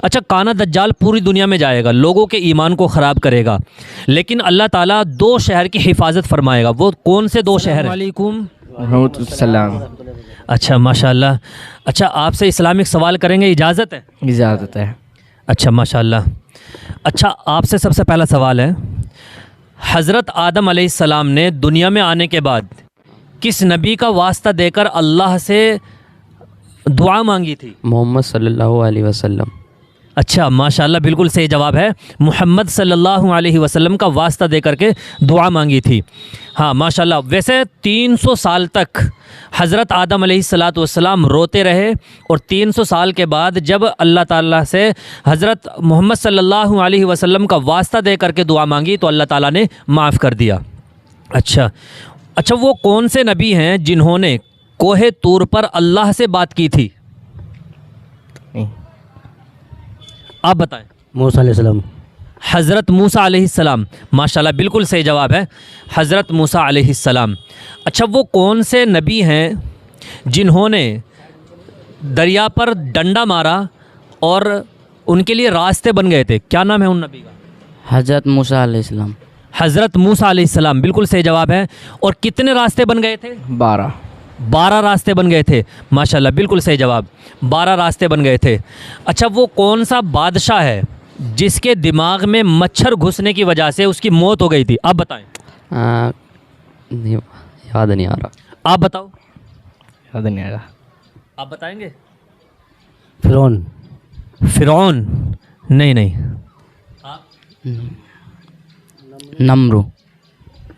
अच्छा, काना दज्जाल पूरी दुनिया में जाएगा, लोगों के ईमान को ख़राब करेगा, लेकिन अल्लाह ताला दो शहर की हिफाजत फरमाएगा। वो कौन से दो शहर हैं? वालेकुम सलाम। अच्छा माशाल्लाह। अच्छा, आपसे इस्लामिक सवाल करेंगे, इजाज़त है? इजाज़त है। अच्छा माशाल्लाह। अच्छा, आपसे सबसे पहला सवाल है, हज़रत आदम अलैहिस्सलाम ने दुनिया में आने के बाद किस नबी का वास्ता देकर अल्लाह से दुआ मांगी थी? मोहम्मद सल्लल्लाहु अलैहि वसल्लम। अच्छा माशाल्लाह, बिल्कुल सही जवाब है। मोहम्मद सल्लल्लाहु अलैहि वसल्लम का वास्ता दे करके दुआ मांगी थी। हाँ माशाल्लाह। वैसे 300 साल तक हज़रत आदम अलैहिस्सलातु वस्सलाम रोते रहे और 300 साल के बाद जब अल्लाह ताला से हज़रत मोहम्मद सल्लल्लाहु अलैहि वसल्लम का वास्ता दे करके दुआ मांगी तो अल्लाह ताला ने माफ़ कर दिया। अच्छा, वो कौन से नबी हैं जिन्होंने कोहे तूर पर अल्लाह से बात की थी? नहीं। आप बताएं। मूसा अलैहिस्सलाम। हज़रत मूसा अलैहिस्सलाम, माशाल्लाह बिल्कुल सही जवाब है, हज़रत मूसा अलैहिस्सलाम। अच्छा, वो कौन से नबी हैं जिन्होंने दरिया पर डंडा मारा और उनके लिए रास्ते बन गए थे? क्या नाम है उन नबी का? हज़रत मूसा अलैहिस्सलाम। हज़रत मूसा अलैहिस्सलाम, बिल्कुल सही जवाब है। और कितने रास्ते बन गए थे? 12 रास्ते बन गए थे। माशाल्लाह बिल्कुल सही जवाब, 12 रास्ते बन गए थे। अच्छा, वो कौन सा बादशाह है जिसके दिमाग में मच्छर घुसने की वजह से उसकी मौत हो गई थी? आप बताएं। याद नहीं आ रहा। आप बताओ। याद नहीं आ रहा। आप बताएंगे? फ़िरौन। नहीं।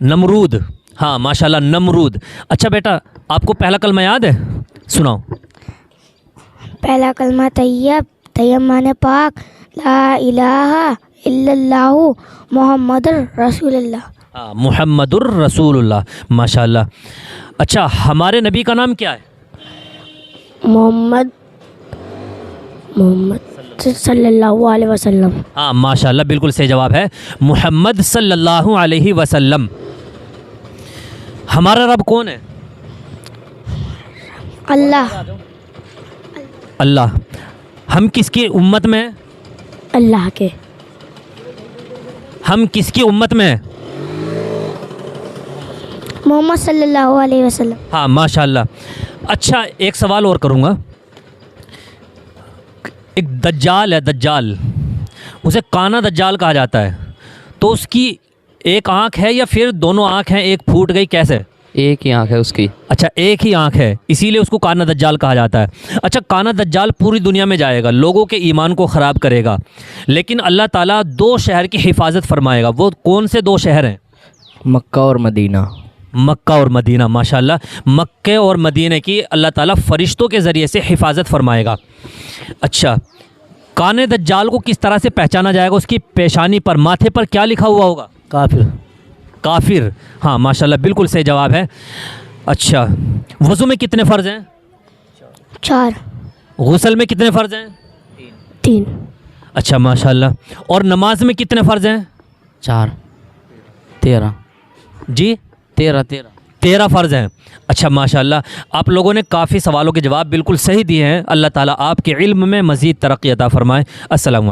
नमरूद। हाँ माशाल्लाह, नमरूद। अच्छा बेटा, आपको पहला कलमा याद है? सुनाओ। पहला कलमा तैयब माने पाक, ला इलाहा इल्लल्लाहु मुहम्मदुर रसूलुल्लाह। हाँ, मुहम्मदुर रसूलुल्लाह, माशाल्लाह। अच्छा, हमारे नबी का नाम क्या है? मोहम्मद सल्लल्लाहु अलैहि वसल्लम। हाँ माशाल्लाह, बिल्कुल सही जवाब है, मुहम्मद सल्लल्लाहु अलैहि वसल्लम। हमारा रब कौन है? अल्लाह। हम किसकी उम्मत में हैं? अल्लाह के। हम किसकी उम्मत में हैं? मोहम्मद सल्लल्लाहु अलैहि वसल्लम। हाँ माशाल्लाह। अच्छा, एक सवाल और करूँगा। एक दज्जाल है, दज्जाल, उसे काना दज्जाल कहा जाता है, तो उसकी एक आँख है या फिर दोनों आँख हैं, एक फूट गई, कैसे? एक ही आँख है उसकी। अच्छा, एक ही आँख है, इसीलिए उसको काना दज्जाल कहा जाता है। अच्छा, काना दज्जाल पूरी दुनिया में जाएगा, लोगों के ईमान को ख़राब करेगा, लेकिन अल्लाह ताला दो शहर की हिफाजत फरमाएगा। वो कौन से दो शहर हैं? मक्का और मदीना। मक्का और मदीना, माशाल्लाह। मक्के और मदीने की अल्लाह ताला फ़रिश्तों के ज़रिए से हिफाजत फरमाएगा। अच्छा, काने दज्जाल को किस तरह से पहचाना जाएगा? उसकी पेशानी पर, माथे पर क्या लिखा हुआ होगा? काफिर। हाँ माशाल्लाह, बिल्कुल सही जवाब है। अच्छा, वज़ू में कितने फ़र्ज़ हैं? 4। गुस्ल में कितने फ़र्ज़ हैं? 3। अच्छा माशाल्लाह। और नमाज में कितने फ़र्ज़ हैं? 4। 13। जी 13 फ़र्ज़ हैं। अच्छा माशाल्लाह, आप लोगों ने काफ़ी सवालों के जवाब बिल्कुल सही दिए हैं। अल्लाह ताला आपके इल्म में मज़ीद तरक्की अता फ़रमाए। अस्सलामु अलैकुम।